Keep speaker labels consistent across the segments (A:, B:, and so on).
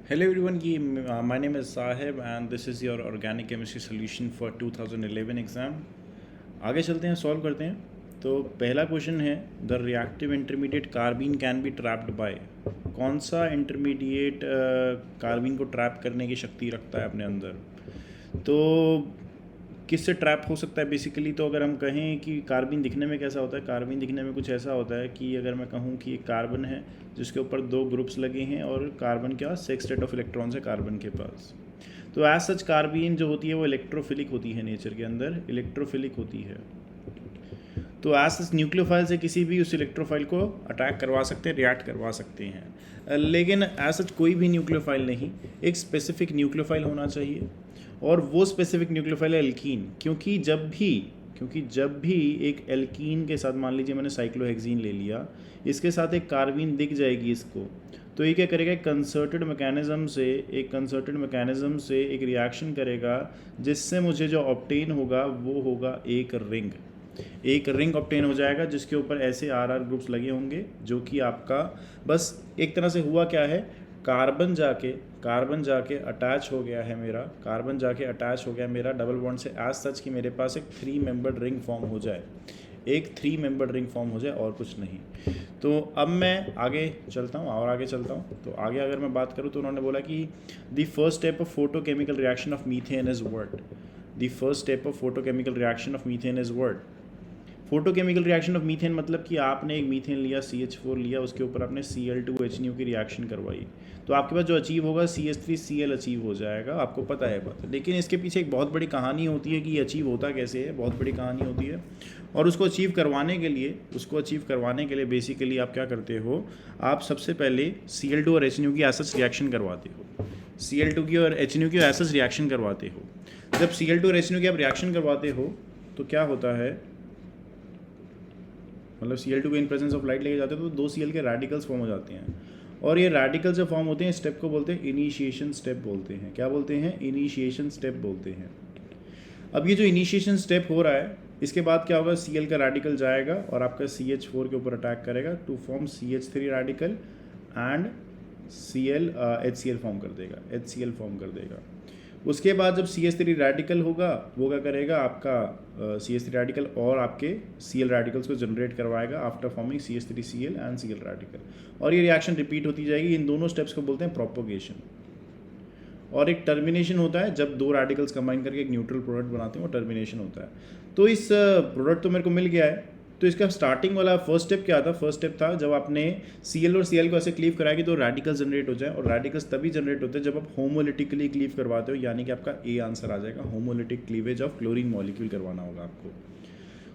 A: Hello everyone, my name is Sahib and this is your organic chemistry solution for 2011 exam. आगे चलते हैं, solve करते हैं। तो पहला क्वेश्चन है, the reactive intermediate carbene can be trapped bye. कौन सा इंटरमीडिएट कार्बीन को ट्रैप करने की शक्ति रखता है अपने अंदर? तो किससे ट्रैप हो सकता है बेसिकली? तो अगर हम कहें कि कार्बन दिखने में कैसा होता है, कार्बन दिखने में कुछ ऐसा होता है कि अगर मैं कहूँ कि एक कार्बन है जिसके ऊपर दो ग्रुप्स लगे हैं और कार्बन के पास 6 स्टेट ऑफ इलेक्ट्रॉन्स है कार्बन के पास। तो एज सच कार्बन जो होती है वो इलेक्ट्रोफिलिक होती है, नेचर के अंदर इलेक्ट्रोफिलिक होती है। तो एज सच न्यूक्लियोफाइल से किसी भी उस इलेक्ट्रोफाइल को अटैक करवा सकते हैं, रिएक्ट करवा सकते हैं। लेकिन एज सच कोई भी न्यूक्लियोफाइल नहीं, एक स्पेसिफिक न्यूक्लियोफाइल होना चाहिए और वो स्पेसिफिक न्यूक्लियोफाइल है एल्कीन। क्योंकि जब भी एक एल्कीन के साथ, मान लीजिए मैंने साइक्लोहेक्सीन ले लिया, इसके साथ एक कार्बीन दिख जाएगी इसको, तो ये क्या करेगा, एक कंसर्टेड मैकेनिज्म से एक रिएक्शन करेगा जिससे मुझे जो ऑब्टेन होगा वो होगा एक रिंग ऑब्टेन हो जाएगा जिसके ऊपर ऐसे आर ग्रुप्स लगे होंगे, जो कि आपका बस एक तरह से हुआ क्या है, कार्बन जाके अटैच हो गया है मेरा डबल बॉन्ड से एज सच कि मेरे पास एक 3 मेंबर्ड रिंग फॉर्म हो जाए, और कुछ नहीं। तो अब मैं आगे चलता हूँ। तो आगे अगर मैं बात करूँ तो उन्होंने बोला कि the first step of photochemical reaction of methane is what? Photochemical reaction of methane मतलब कि आपने एक मीथेन लिया, CH4 लिया, उसके ऊपर आपने Cl2HNO की रिएक्शन करवाई, तो आपके पास जो अचीव होगा CH3Cl अचीव हो जाएगा, आपको पता है बात। लेकिन इसके पीछे एक बहुत बड़ी कहानी होती है कि ये अचीव होता कैसे है, बहुत बड़ी कहानी होती है। और उसको अचीव करवाने के लिए बेसिकली आप क्या करते हो, आप सबसे पहले Cl2 और HNO की एसच रिएक्शन करवाते हो। जब Cl2 और HNO की आप रिएक्शन करवाते हो तो क्या होता है, मतलब Cl2 को इन प्रेजेंस ऑफ लाइट लेके जाते हो तो 2 Cl के रेडिकल्स फॉर्म हो जाते हैं, और ये रेडिकल्स जो फॉर्म होते हैं स्टेप को बोलते हैं इनिशिएशन स्टेप बोलते हैं। क्या बोलते हैं? इनिशिएशन स्टेप बोलते हैं। अब ये जो इनिशिएशन स्टेप हो रहा है, इसके बाद क्या होगा, Cl का रेडिकल जाएगा और आपका CH4 के ऊपर अटैक करेगा to form CH3 radical and HCl form कर देगा। उसके बाद जब CH3 रेडिकल होगा, वो क्या करेगा, आपका CH3 रेडिकल और आपके Cl रेडिकल्स को जनरेट करवाएगा after forming CH3Cl and Cl radical, और ये रिएक्शन रिपीट होती जाएगी। इन दोनों स्टेप्स को बोलते हैं प्रोपोगेशन। और एक टर्मिनेशन होता है, जब दो रेडिकल्स कंबाइन करके एक न्यूट्रल प्रोडक्ट बनाते हैं, वो टर्मिनेशन होता है। तो इस प्रोडक्ट तो मेरे को मिल गया है, तो इसका स्टार्टिंग वाला फर्स्ट स्टेप क्या था? फर्स्ट स्टेप था जब आपने Cl और Cl को ऐसे क्लीव कराएगी तो रेडिकल्स जनरेट हो जाए, और रेडिकल्स तभी जनरेट होते हैं जब आप होमोलिटिकली क्लीव करवाते हो, यानी कि आपका ए आंसर आ जाएगा, homolytic cleavage of chlorine molecule करवाना होगा आपको।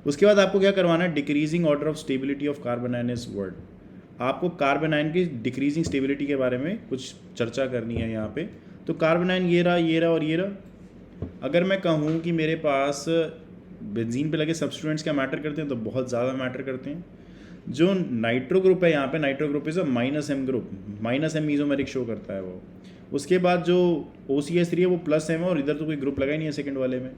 A: उसके बाद आपको क्या करवाना है, decreasing order of stability of carbon ion is word. आपको कार्बन आयन की डिक्रीजिंग स्टेबिलिटी के बारे में कुछ चर्चा करनी है यहाँ पे। तो कार्बन आयन ये रहा और ये रहा। अगर मैं कहूँ कि मेरे पास बेंजीन पे लगे सब्सटीट्यूएंट्स क्या मैटर करते हैं, तो बहुत ज़्यादा मैटर करते हैं। जो नाइट्रो ग्रुप है यहाँ पे, nitro group is a -M group, -M mesomeric show करता है वो। उसके बाद जो OCH3 है वो +M है, और इधर तो कोई ग्रुप लगा ही नहीं है सेकंड वाले में।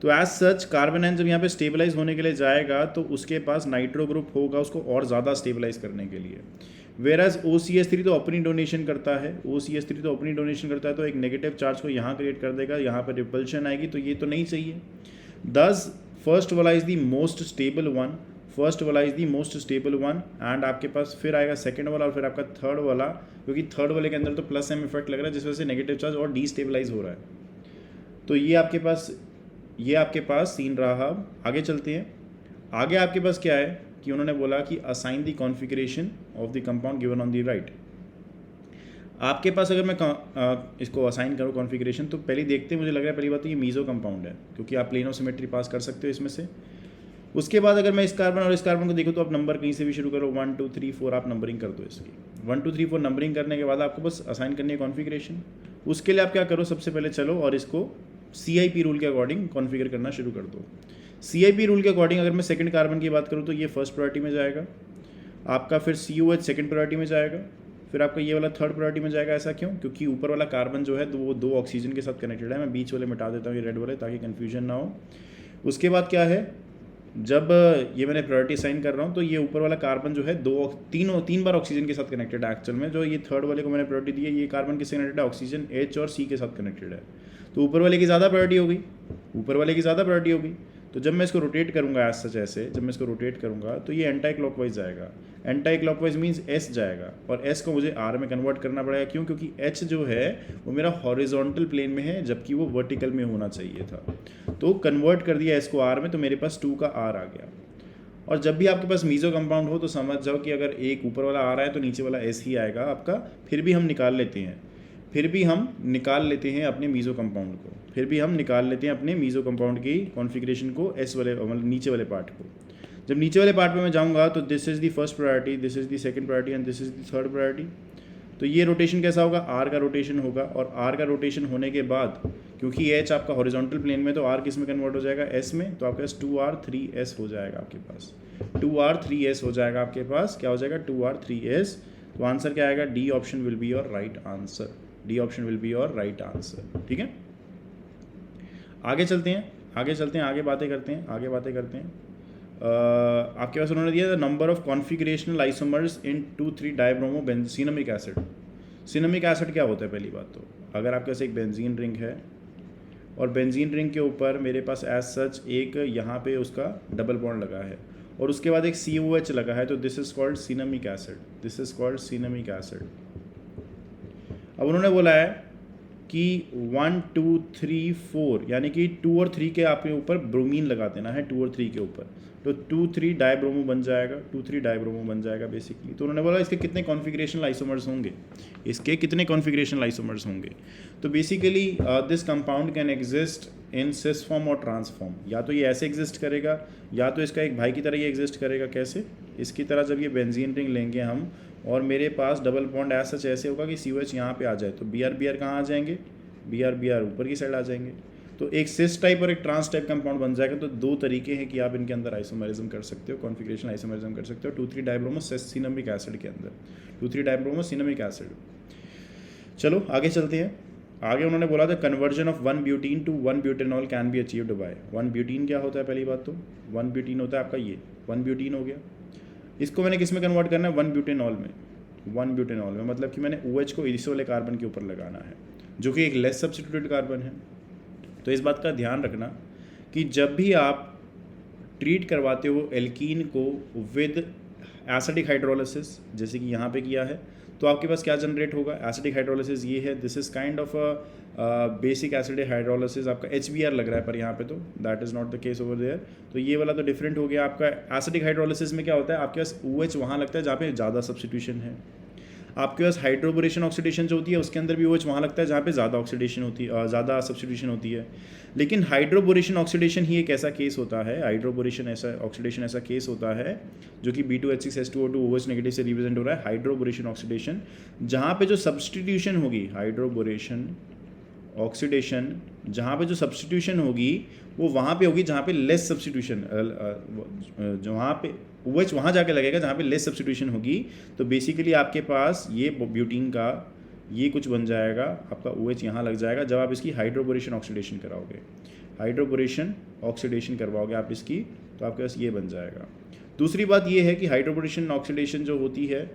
A: तो एज सच कार्बन आयन जब यहाँ पे स्टेबलाइज होने के लिए जाएगा तो उसके पास नाइट्रो ग्रुप होगा उसको और ज़्यादा स्टेबलाइज करने के लिए। वेराज OCH3 तो अपनी डोनेशन करता है, तो एक नेगेटिव चार्ज को यहाँ क्रिएट कर देगा, यहाँ पर रिपल्शन आएगी, तो ये तो नहीं चाहिए। Thus फर्स्ट वाला is the most stable one, and आपके पास फिर आएगा सेकंड वाला और फिर आपका थर्ड वाला, क्योंकि थर्ड वाले के अंदर तो +M इफेक्ट लग रहा है जिस वजह से नेगेटिव चार्ज और डीस्टेबलाइज हो रहा है। तो ये आपके पास सीन रहा। आगे चलते हैं। आगे आपके पास क्या है कि उन्होंने बोला कि assign the configuration of the compound given on the right. आपके पास अगर मैं इसको असाइन करूँ कॉन्फ़िगरेशन, तो पहले देखते हैं, मुझे लग रहा है पहली बात तो ये मीज़ो कंपाउंड है, क्योंकि आप प्लेन ऑफ सिमेट्री पास कर सकते हो इसमें से। उसके बाद अगर मैं इस कार्बन और इस कार्बन को देखूँ तो आप नंबर कहीं से भी शुरू करो, 1 2 3 4 आप नंबरिंग कर दो इसकी। 1 2 3 4 नंबरिंग करने के बाद आपको बस असाइन करनी है कॉन्फ़िगरेशन। उसके लिए आप क्या करो, सबसे पहले चलो और इसको CIP रूल के अकॉर्डिंग कॉन्फ़िगर करना शुरू कर दो। CIP रूल के अकॉर्डिंग अगर मैं सेकंड कार्बन की बात करूँ तो ये फर्स्ट प्रायोरिटी में जाएगा आपका, फिर COH सेकंड प्रायोरिटी में जाएगा, फिर आपका ये वाला थर्ड प्रायोरिटी में जाएगा। ऐसा क्यों? क्योंकि ऊपर वाला कार्बन जो है तो वो 2 ऑक्सीजन के साथ कनेक्टेड है। मैं बीच वाले मिटा देता हूँ ये रेड वाले ताकि कन्फ्यूजन ना हो। उसके बाद क्या है, जब ये मैंने प्रायोरिटी साइन कर रहा हूँ तो ये ऊपर वाला कार्बन जो है तीन बार ऑक्सीजन के साथ कनेक्टेड है एक्चुअल में। जो ये थर्ड वाले को मैंने प्रायोरिटी दी है, ये कार्बन किससे कनेक्टेड है, ऑक्सीजन H और C के साथ कनेक्टेड है। तो ऊपर वाले की ज़्यादा प्रायोरिटी हो गई, ऊपर वाले की ज़्यादा प्रायोरिटी हो गई। तो जब मैं इसको रोटेट करूँगा एज सच, ऐसे जब मैं इसको रोटेट करूँगा तो ये एंटी क्लॉकवाइज जाएगा। एंटी क्लॉकवाइज मीन्स S जाएगा, और S को मुझे R में कन्वर्ट करना पड़ेगा। क्यों? क्योंकि H जो है वो मेरा हॉरिजॉन्टल प्लेन में है, जबकि वो वर्टिकल में होना चाहिए था। तो कन्वर्ट कर दिया S को R में, तो मेरे पास 2 का R आ गया। और जब भी आपके पास मीज़ो कंपाउंड हो तो समझ जाओ कि अगर एक ऊपर वाला आ रहा है तो नीचे वाला S ही आएगा आपका। फिर भी हम निकाल लेते हैं अपने मीज़ो कंपाउंड को, फिर भी हम निकाल लेते हैं अपने मीज़ो कंपाउंड की कॉन्फ़िगरेशन को, S वाले मतलब नीचे वाले पार्ट को। जब नीचे वाले पार्ट में मैं जाऊंगा तो this is the first priority, this is the second priority and this is the third priority. तो ये रोटेशन कैसा होगा, R का रोटेशन होगा। और R का रोटेशन होने के बाद क्योंकि H आपका हॉरिजॉन्टल प्लेन में, तो R किस में कन्वर्ट हो जाएगा, S में। तो आपके पास 2R 3S हो जाएगा आपके पास, 2R 3S हो जाएगा आपके पास। क्या हो जाएगा, 2R 3S। तो आंसर क्या आएगा, D option will be your right answer, D option will be your right answer. ठीक है, आगे चलते हैं, आगे बातें करते हैं। आपके पास उन्होंने दिया the number of configurational isomers in 2,3 dibromo बेंजीनमिक एसिड। सिनेमिक एसिड क्या होता है, पहली बात तो अगर आपके पास एक बेंजीन रिंग है और बेंजीन रिंग के ऊपर मेरे पास एज सच एक यहाँ पे उसका डबल बॉन्ड लगा है और उसके बाद एक COH लगा है, तो this is called cinnamic acid, this is called cinnamic acid. अब उन्होंने बोला है कि 1 2 3 4 यानी कि 2 और 3 के आपके ऊपर ब्रोमीन लगा देना है, 2 और 3 के ऊपर, तो 2,3 डाइब्रोमो बन जाएगा, 2,3 डाइब्रोमो बन जाएगा बेसिकली। तो उन्होंने बोला इसके कितने कॉन्फ़िगरेशनल आइसोमर्स होंगे, इसके कितने कॉन्फ़िगरेशनल आइसोमर्स होंगे। तो basically this compound can exist in cis form और ट्रांसफॉर्म। या तो ये ऐसे एग्जिस्ट करेगा, या तो इसका एक भाई की तरह ये एग्जिस्ट करेगा। कैसे, इसकी तरह जब ये बेंजीन रिंग लेंगे हम और मेरे पास डबल बॉन्ड ऐसा सच ऐसे होगा कि COH यहाँ पे आ जाए, तो BR कहाँ आ जाएंगे, BR ऊपर की साइड आ जाएंगे। तो एक सिस टाइप और एक ट्रांस टाइप कंपाउंड बन जाएगा। तो दो तरीके हैं कि आप इनके अंदर आइसोमरिज्म कर सकते हो, कॉन्फ़िगरेशन आइसोमरिज्म कर सकते हो 2,3 डाइब्रोमो सिनेमिक एसिड के अंदर, 2,3 डाइब्रोमो सिनेमिक एसिड। चलो आगे चलते हैं। आगे उन्होंने बोला था conversion of 1 butene to 1 butanol can be achieved by. 1 butene क्या होता है, पहली बात तो 1 ब्यूटीन होता है आपका ये 1 ब्यूटीन हो गया। इसको मैंने किस में कन्वर्ट करना है, 1 ब्यूटेनॉल में। 1 ब्यूटेनॉल में मतलब कि मैंने OH को इस वाले कार्बन के ऊपर लगाना है, जो कि एक लेस सब्स्टिट्यूटेड कार्बन है। तो इस बात का ध्यान रखना कि जब भी आप ट्रीट करवाते हो एल्कीन को विद एसिडिक हाइड्रोलिसिस, जैसे कि यहाँ पे किया है, तो आपके पास क्या जनरेट होगा, एसिडिक हाइड्रोलिसिस ये है, this is kind of a basic acidic hydrolysis. आपका HBr लग रहा है पर यहाँ पे तो that is not the case over there. तो ये वाला तो डिफरेंट हो गया। आपका एसिडिक हाइड्रोलिसिस में क्या होता है, आपके पास OH वहाँ लगता है जहाँ पे ज़्यादा सब्स्टिट्यूशन है। आपके पास हाइड्रोबोरेशन ऑक्सीडेशन जो होती है उसके अंदर भी OH वहाँ लगता है जहाँ पे ज़्यादा ऑक्सीडेशन होती है, ज़्यादा सब्स्टिट्यूशन होती है। लेकिन हाइड्रोबोरेशन ऑक्सीडेशन ही एक ऐसा केस होता है, हाइड्रोबोरेशन ऐसा ऑक्सीडेशन ऐसा केस होता है जो कि B2H6H2O2 OH नेगेटिव से रिप्रेजेंट हो रहा है, हाइड्रोबोरेशन ऑक्सीडेशन, जहाँ पे जो सब्स्टिट्यूशन होगी, हाइड्रोबोरेशन ऑक्सीडेशन जहाँ पे जो सब्स्टिट्यूशन होगी वो वहाँ पे होगी जहाँ पे लेस सब्स्टिट्यूशन, जहाँ पे OH वहाँ जाके लगेगा जहाँ पे लेस सब्स्टिट्यूशन होगी। तो बेसिकली आपके पास ये ब्यूटीन का ये कुछ बन जाएगा, आपका OH यहाँ लग जाएगा जब आप इसकी हाइड्रोबोरेशन ऑक्सीडेशन कराओगे, हाइड्रोबोरेशन ऑक्सीडेशन करवाओगे आप इसकी, तो आपके पास ये बन जाएगा। दूसरी बात ये है कि हाइड्रोबोरेशन ऑक्सीडेशन जो होती है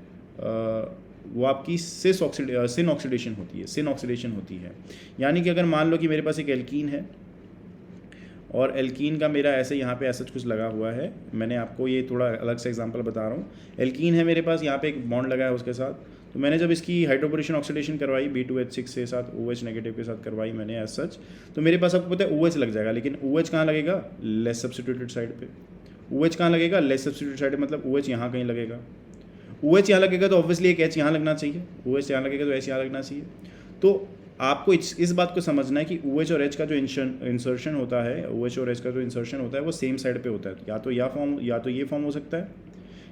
A: वो आपकी सिन ऑक्सीडेशन होती है, सिन ऑक्सीडेशन होती है। यानी कि अगर मान लो कि मेरे पास एक एल्कीन है और एल्कीन का मेरा ऐसे यहाँ पे ऐसा कुछ लगा हुआ है, मैंने आपको ये थोड़ा अलग से एग्जांपल बता रहा हूँ। एल्कीन है मेरे पास, यहाँ पे एक बॉन्ड लगा है उसके साथ, तो मैंने जब इसकी हाइड्रोबोरेशन ऑक्सीडेशन करवाई B2H6 के साथ OH नेगेटिव के साथ करवाई मैंने एज सच, तो मेरे पास आपको पता है OH लग जाएगा। लेकिन OH कहाँ लगेगा, लेस सब्स्टिट्यूटेड साइड पे। OH कहाँ लगेगा, लेस सब्स्टिट्यूटेड साइड, मतलब OH यहाँ कहीं लगेगा। OH यहाँ लगेगा तो ऑब्वियसली एक H यहाँ लगना चाहिए, OH यहाँ लगेगा तो H यहाँ लगना चाहिए। तो आपको इस बात को समझना है कि OH और H का जो इंसर्शन होता है, OH और H का जो इंसर्शन होता है वो सेम साइड पे होता है। या तो ये फॉर्म हो सकता है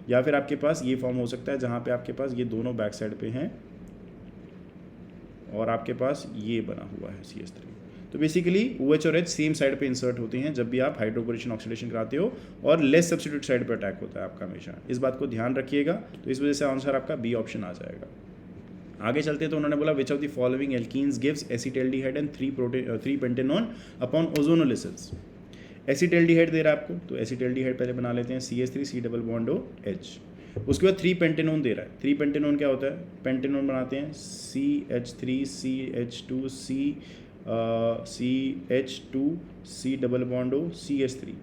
A: या फिर आपके पास ये फॉर्म हो सकता है जहाँ पे आपके पास ये दोनों बैक साइड पे हैं और आपके पास ये बना हुआ है CH3। तो बेसिकली OH और H सेम साइड पे इंसर्ट होते हैं जब भी आप हाइड्रोबोरेशन ऑक्सीडेशन कराते हो, और लेस सब्स्टिट्यूट साइड पे अटैक होता है आपका हमेशा। इस बात को ध्यान रखिएगा। तो इस वजह से आंसर आपका B ऑप्शन आ जाएगा। आगे चलते हैं तो उन्होंने बोला which of the following alkenes gives acetaldehyde and 3 pentanone upon ozonolysis. Acetaldehyde दे रहा है आपको, तो एसिटाल्डिहाइड पहले बना लेते हैं, CH3 C double bond O H। उसके बाद 3 पेंटेनोन दे रहा है। 3 पेंटेनोन क्या होता है, पेंटेनोन बनाते हैं CH3 CH2 CH2 C double bond O CH3।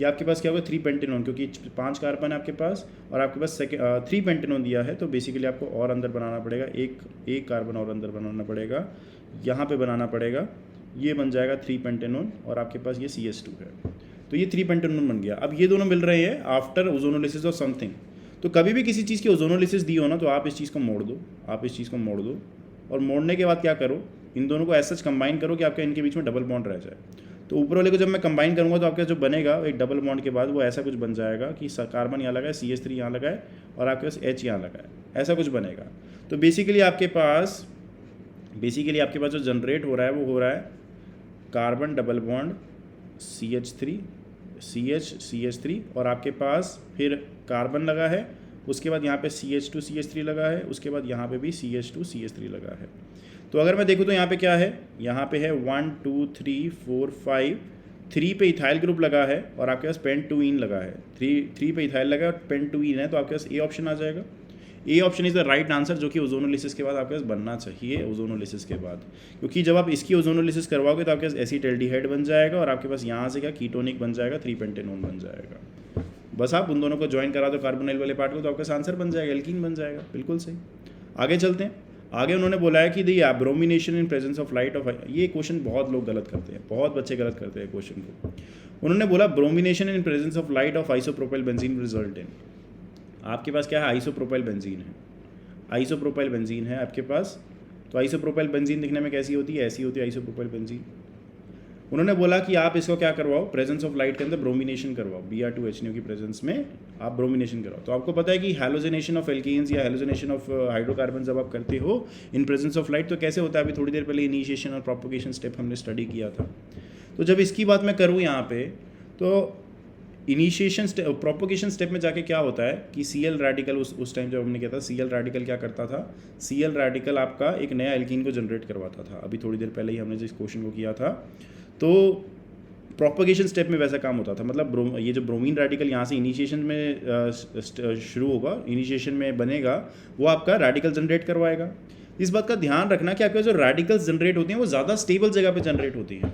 A: ये आपके पास क्या होगा 3 पेंटेनोन, क्योंकि 5 कार्बन है आपके पास और आपके पास 3 पेंटेनोन दिया है, तो बेसिकली आपको और अंदर बनाना पड़ेगा, एक कार्बन और अंदर बनाना पड़ेगा, यहाँ पे बनाना पड़ेगा, ये बन जाएगा 3 पेंटेनोन और आपके पास ये CH2 है, तो ये 3 पेंटेनोन बन गया। अब ये दोनों मिल रहे हैं आफ्टर ओजोनोलिसिस ऑफ समथिंग। तो कभी भी किसी चीज़ की ओजोनोलिसिस दी हो ना, तो आप इस चीज़ को मोड़ दो, और मोड़ने के बाद क्या करो, इन दोनों को ऐसा कंबाइन करो कि आपके इनके बीच में डबल बॉन्ड रह जाए। तो ऊपर वाले को जब मैं कंबाइन करूँगा तो आपका जो बनेगा एक डबल बॉन्ड के बाद वो ऐसा कुछ बन जाएगा कि कार्बन यहाँ लगा है, CH3 यहाँ लगा है और आपके पास H यहाँ लगा है, ऐसा कुछ बनेगा। तो बेसिकली आपके पास जो जनरेट हो रहा है वो हो रहा है carbon double bond CH3 CH3 और आपके पास फिर कार्बन लगा है, उसके बाद यहाँ पे CH2 CH3 लगा है, उसके बाद यहाँ पे भी CH2 CH3 लगा है। तो अगर मैं देखूँ तो यहाँ पे क्या है, यहाँ पे है 1 2 3 4 5, 3 पे इथाइल ग्रुप लगा है और आपके पास पेंटूइन लगा है, 3 पे इथाइल लगा है और पेंटूइन है, तो आपके पास ए ऑप्शन आ जाएगा। A option is the right answer, जो कि ओजोनोलिसिस के बाद आपके पास बनना चाहिए, ओजोनोलिसिस के बाद, क्योंकि जब आप इसकी ओजोनोलिसिस करवाओगे तो आपके पास एसिटाल्डिहाइड बन जाएगा और आपके पास यहाँ से क्या कीटोनिक बन जाएगा, 3 पेंटेनोन बन जाएगा। बस आप उन दोनों को ज्वाइन करा दो कार्बोनाइल वाले पार्ट को, तो आपका आंसर बन जाएगा, एल्कीन बन जाएगा। बिल्कुल सही। आगे चलते हैं। आगे उन्होंने बोला है कि the bromination in presence of light of, ये क्वेश्चन बहुत लोग गलत करते हैं, बहुत बच्चे गलत करते हैं क्वेश्चन को। उन्होंने बोला bromination in presence of light of isopropyl benzene result in, आपके पास क्या है, आइसोप्रोपाइल बेंजीन है, आइसोप्रोपाइल बेंजीन है आपके पास। तो आइसोप्रोपाइल बेंजीन दिखने में कैसी होती है, ऐसी होती है आइसोप्रोपाइल बेंजीन। उन्होंने बोला कि आप इसको क्या करवाओ, प्रेजेंस ऑफ लाइट के अंदर ब्रोमिनेशन करवाओ, Br2HNO की प्रेजेंस में आप ब्रोमिनेशन कराओ। तो आपको पता है कि हैलोजिनेशन ऑफ एल्कीन्स या हैलोजिनेशन ऑफ हाइड्रोकार्बन जब आप करते हो इन प्रेजेंस ऑफ लाइट, तो कैसे होता है, अभी थोड़ी देर पहले इनिशिएशन और प्रोपोगेशन स्टेप हमने स्टडी किया था। तो जब इसकी बात मैं करूँ यहाँ पे, तो इनिशिएशन प्रोपोगेशन स्टेप में जाके क्या होता है कि Cl रेडिकल उस टाइम जब हमने किया था, Cl रेडिकल क्या करता था, Cl रेडिकल आपका एक नया एल्कीन को जनरेट करवाता था। अभी थोड़ी देर पहले ही हमने जिस क्वेश्चन को किया था, तो प्रोपोगेशन स्टेप में वैसा काम होता था, मतलब ये जो ब्रोमीन रेडिकल यहाँ से इनिशिएशन में शुरू होगा, इनिशिएशन में बनेगा, वो आपका रेडिकल जनरेट करवाएगा। इस बात का ध्यान रखना कि आपके जो रेडिकल्स जनरेट होते हैं वो ज़्यादा स्टेबल जगह पे जनरेट होती हैं।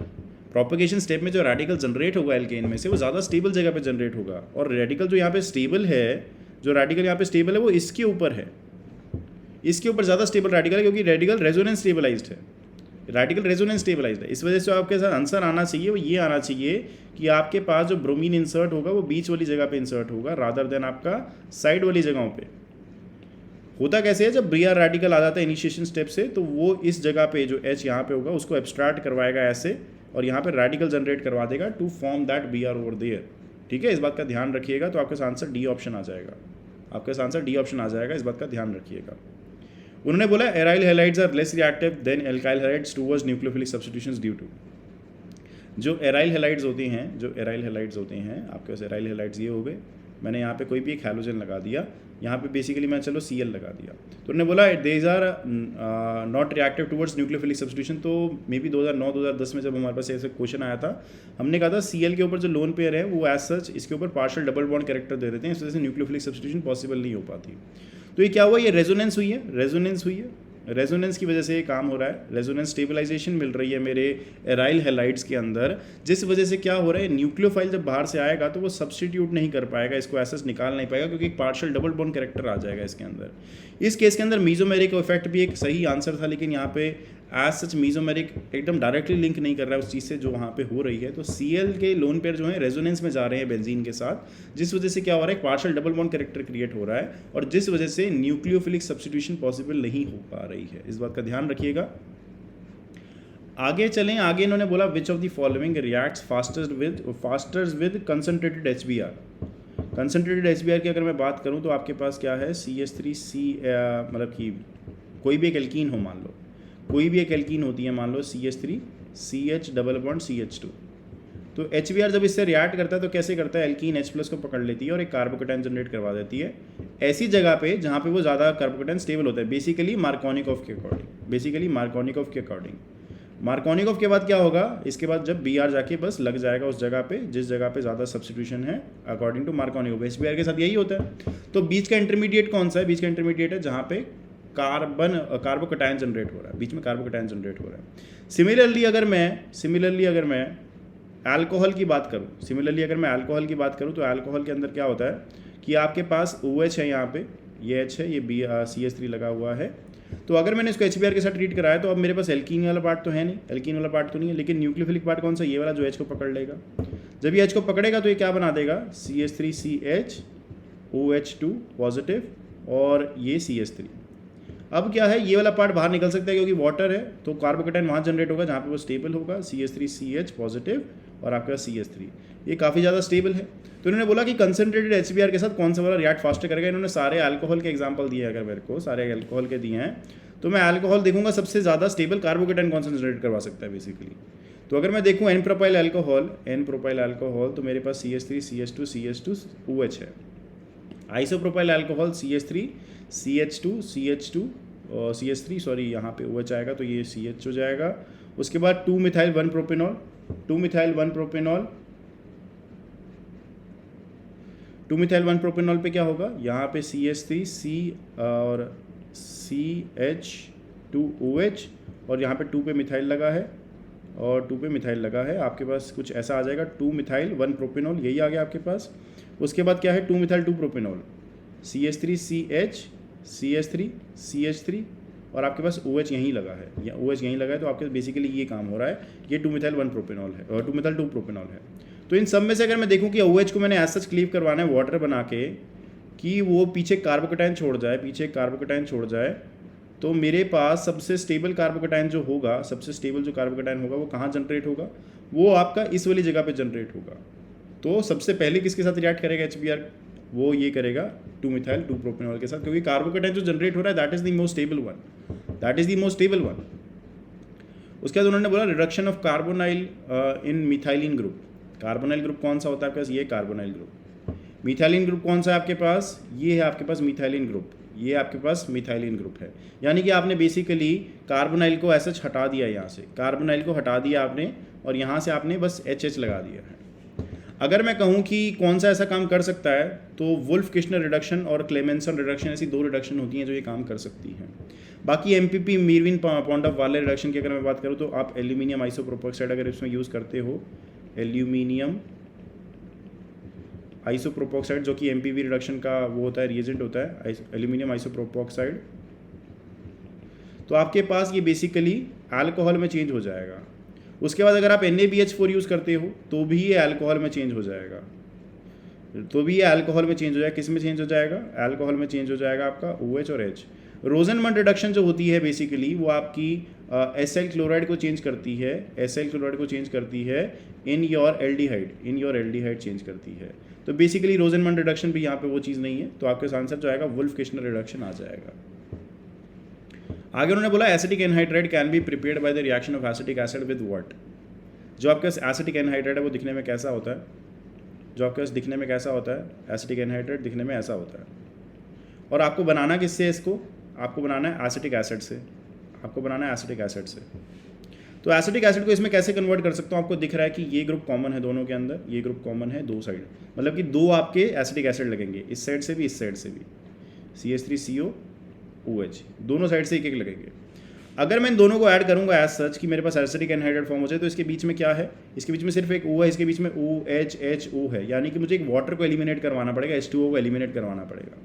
A: प्रोपोगेशन स्टेप में जो रेडिकल जनरेट होगा एल्केन में से, वो ज़्यादा स्टेबल जगह पे जनरेट होगा, और रेडिकल जो यहाँ पे स्टेबल है, जो रेडिकल यहाँ पे स्टेबल है वो इसके ऊपर है, इसके ऊपर ज़्यादा स्टेबल रेडिकल है, क्योंकि रेडिकल रेजोनेंस स्टेबलाइज्ड है, रेडिकल रेजोनेंस स्टेबलाइज्ड है। इस वजह से आपके साथ आंसर आना चाहिए वो ये आना चाहिए कि आपके पास जो ब्रोमीन इंसर्ट होगा वो बीच वाली जगह पे इंसर्ट होगा, रादर देन आपका साइड वाली जगहों पे। होता कैसे है, जब Br रेडिकल आ जाता है इनिशिएशन स्टेप से, तो वो इस जगह पे जो H यहाँ पे होगा उसको एब्स्ट्रैक्ट करवाएगा ऐसे, और यहाँ पे रेडिकल जनरेट करवा देगा to form that Br over there. ठीक है, इस बात का ध्यान रखिएगा। तो आपका आंसर डी ऑप्शन आ जाएगा, आपका आंसर डी ऑप्शन आ जाएगा, इस बात का ध्यान रखिएगा। उन्होंने बोला aryl halides are less reactive than alkyl halides towards nucleophilic substitutions due to, जो एराइल हैलाइड्स होती हैं, जो एराइल हैलाइड्स होते हैं आपके पास, एराइल हैलाइड्स ये हो गए, मैंने यहाँ पे कोई भी एक हैलोजन लगा दिया, यहाँ पे बेसिकली मैं चलो Cl लगा दिया, तो उन्होंने बोला these are not reactive towards nucleophilic substitution. तो मे बी 2009-2010 में जब हमारे पास ऐसे क्वेश्चन आया था, हमने कहा था Cl के ऊपर जो लोन पेयर है वो एज सच इसके ऊपर पार्शियल डबल बॉन्ड कैरेक्टर दे देते हैं, इस वजह से न्यूक्लियोफिलिक सब्स्टिट्यूशन पॉसिबल नहीं हो पाती। तो ये क्या हुआ, ये रेजोनेंस हुई है, रेजोनेंस हुई है, रेजोनेंस की वजह से ये काम हो रहा है, रेजोनेंस स्टेबलाइजेशन मिल रही है मेरे एराइल हैलाइड्स के अंदर, जिस वजह से क्या हो रहा है, न्यूक्लियोफाइल जब बाहर से आएगा तो वो सब्स्टिट्यूट नहीं कर पाएगा, इसको एसेस निकाल नहीं पाएगा, क्योंकि एक पार्शियल डबल बॉन्ड कैरेक्टर आ जाएगा इसके अंदर। इस केस के अंदर मीजोमेरिक इफेक्ट भी एक सही आंसर था, लेकिन यहाँ पे एज सच मीजोमेरिक एकदम डायरेक्टली लिंक नहीं कर रहा है उस चीज़ से जो वहाँ पे हो रही है। तो Cl के लोन पेयर जो है रेजोनेंस में जा रहे हैं बेंजीन के साथ, जिस वजह से क्या हो रहा है, एक partial double bond character create हो रहा है, और जिस वजह से न्यूक्लियोफिलिक सब्स्टिट्यूशन पॉसिबल नहीं हो पा रही है। इस बात का ध्यान रखिएगा। आगे चलें, आगे इन्होंने बोला which of the following reacts faster with concentrated HBr। Concentrated HBr की अगर मैं बात करूँ तो आपके पास क्या है, CH3C, मतलब कि कोई भी एक एल्कीन हो, मान लो कोई भी एक एल्कीन होती है, मान लो CH3 CH double bond CH2, तो HBr जब इससे रिएक्ट करता है तो कैसे करता है, एल्कीन H+ को पकड़ लेती है और एक कार्बोकेटायन जनरेट करवा देती है ऐसी जगह पे जहाँ पे वो ज़्यादा कार्बोकेटायन स्टेबल होता है, बेसिकली मार्कोनिकॉफ के अकॉर्डिंग, बेसिकली मार्कोनिकॉफ के अकॉर्डिंग। मार्कोनिकॉफ के बाद क्या होगा, इसके बाद जब बी आर जाके बस लग जाएगा उस जगह पे जिस जगह पे ज़्यादा सब्स्टिट्यूशन है according to Markovnikov. H B R के साथ यही होता है। तो बीच का इंटरमीडिएट कौन सा है, बीच का इंटरमीडिएट है जहाँ पे कार्बोकटायन जनरेट हो रहा है, बीच में कार्बोकटायन जनरेट हो रहा है। सिमिलरली अगर मैं अल्कोहल की बात करूँ, तो अल्कोहल के अंदर क्या होता है कि आपके पास OH है, यहाँ पे ये H है, ये CH3 लगा हुआ है। तो अगर मैंने इसको HBr के साथ ट्रीट कराया तो अब मेरे पास एल्कीन वाला पार्ट तो है नहीं, एल्कीन वाला पार्ट तो नहीं है, लेकिन न्यूक्लियोफिलिक पार्ट कौन सा, ये वाला जो H को पकड़ लेगा। जब ये H को पकड़ेगा तो ये क्या बना देगा, CH3CH OH2 पॉजिटिव और ये CH3। अब क्या है, ये वाला पार्ट बाहर निकल सकता है क्योंकि वाटर है, तो कार्बोकटायन वहाँ जनरेट होगा जहाँ पे वो स्टेबल होगा, CH3CH पॉजिटिव और आपका CH3, ये काफ़ी ज़्यादा स्टेबल है। तो इन्होंने बोला कि कंसनट्रेटेड HBr के साथ कौन सा वाला रिएक्ट फास्टर करेगा। इन्होंने सारे अल्कोहल के एग्जांपल दिए, अगर मेरे को सारे अल्कोहल के दिए हैं तो मैं अल्कोहल देखूंगा सबसे ज़्यादा स्टेबल कार्बोकटायन कौन सा जनरेट करवा सकता है बेसिकली। तो अगर मैं देखूँ N प्रोपाइल अल्कोहल तो मेरे पास CH3 CH2 CH2 OH है। Isopropyl alcohol CH3 CH2 CH3 sorry, यहाँ पे OH आएगा तो ये CH हो जाएगा। उसके बाद 2 मिथाइल 1 प्रोपेनॉल 2 मिथाइल 1 प्रोपेनॉल पे क्या होगा, यहाँ पे CH3 C और CH2OH और यहाँ पे 2 पे मिथाइल लगा है और 2 पे मिथाइल लगा है। आपके पास कुछ ऐसा आ जाएगा 2 मिथाइल 1 प्रोपेनॉल, यही आ गया आपके पास। उसके बाद क्या है 2 मिथाइल 2 प्रोपेनॉल CH3CH CH3 और आपके पास OH यहीं लगा है, या OH यहीं लगा है, तो आपके बेसिकली ये काम हो रहा है। ये 2 मिथाइल 1 प्रोपेनॉल है और 2 मिथाइल 2 प्रोपेनॉल है। तो इन सब में से अगर मैं देखूं कि OH को मैंने एज सच क्लीव करवाना है वाटर बना के कि वो पीछे कार्बोकटायन छोड़ जाए, तो मेरे पास सबसे स्टेबल कार्बोकटायन जो कार्बोकटायन होगा वो कहाँ जनरेट होगा, वो आपका इस वाली जगह पे जनरेट होगा। तो सबसे पहले किसके साथ रिएक्ट करेगा HBr, वो ये करेगा 2 मिथाइल 2 प्रोपेनॉल के साथ, क्योंकि कार्बोकटायन जो जनरेट हो रहा है that is the most stable one. उसके बाद उन्होंने बोला reduction of carbonyl in methylene group. Carbonyl group कौन सा होता है आपके पास, ये कार्बोनाइल ग्रुप। मिथाइलिन ग्रुप कौन सा है आपके पास, ये है आपके पास मिथाइलिन ग्रुप, ये आपके पास मिथाइलिन ग्रुप है। यानी कि आपने बेसिकली कार्बोनाइल को ऐसा हटा दिया, यहाँ से कार्बोनाइल को हटा दिया आपने और यहाँ से आपने बस HH लगा दिया है। अगर मैं कहूँ कि कौन सा ऐसा काम कर सकता है, तो वुल्फ किश्नर रिडक्शन और क्लेमेंसन रिडक्शन, ऐसी 2 रिडक्शन होती हैं जो ये काम कर सकती हैं। बाकी MPP मीरविन पॉन्डॉफ वाले रिडक्शन की अगर मैं बात करूँ तो आप एल्यूमिनियम आइसोप्रोपोक्साइड अगर इसमें यूज़ करते हो, एल्यूमिनियम आइसोप्रोपोक्साइड जो कि MPV रिडक्शन का वो होता है, रिएजेंट होता है एल्यूमिनियम आइसोप्रोपोक्साइड, तो आपके पास ये बेसिकली अल्कोहल में चेंज हो जाएगा। उसके बाद अगर आप NaBH4 यूज़ करते हो तो भी ये अल्कोहल में चेंज हो जाएगा, किस में चेंज हो जाएगा, अल्कोहल में चेंज हो जाएगा आपका OH और H। रोजनमंड रिडक्शन जो होती है बेसिकली वो आपकी एसाइल क्लोराइड को चेंज करती है, इन योर एल्डिहाइड चेंज करती है। तो बेसिकली रोजनमंड रिडक्शन भी यहाँ पे वो चीज़ नहीं है, तो आपके आंसर जो आएगा वुल्फ किश्नर रिडक्शन आ जाएगा। आगे उन्होंने बोला acetic anhydride can be prepared by the reaction of acetic acid with what. जो आपके पास एसिटिक एनहाइड्राइड है वो दिखने में कैसा होता है, एसिटिक एनहाइड्राइड दिखने में ऐसा होता है। और आपको बनाना किससे है इसको, आपको बनाना है एसिटिक एसिड से, तो एसिटिक एसिड को इसमें कैसे कन्वर्ट कर सकता हूँ, आपको दिख रहा है कि ये ग्रुप कॉमन है दोनों के अंदर, ये ग्रुप कॉमन है 2 साइड, मतलब कि 2 आपके एसिटिक एसिड लगेंगे, इस साइड से भी CH3CO OH, दोनों साइड से एक लगेंगे। अगर मैं इन दोनों को ऐड करूंगा एज सच कि मेरे पास एसिटिक एनहाइड्राइड फॉर्म हो जाए, तो इसके बीच में क्या है, इसके बीच में सिर्फ एक O है, इसके बीच में OHHO है, यानी कि मुझे एक वाटर को एलिमिनेट करवाना पड़ेगा, H2O को एलिमिनेट करवाना पड़ेगा।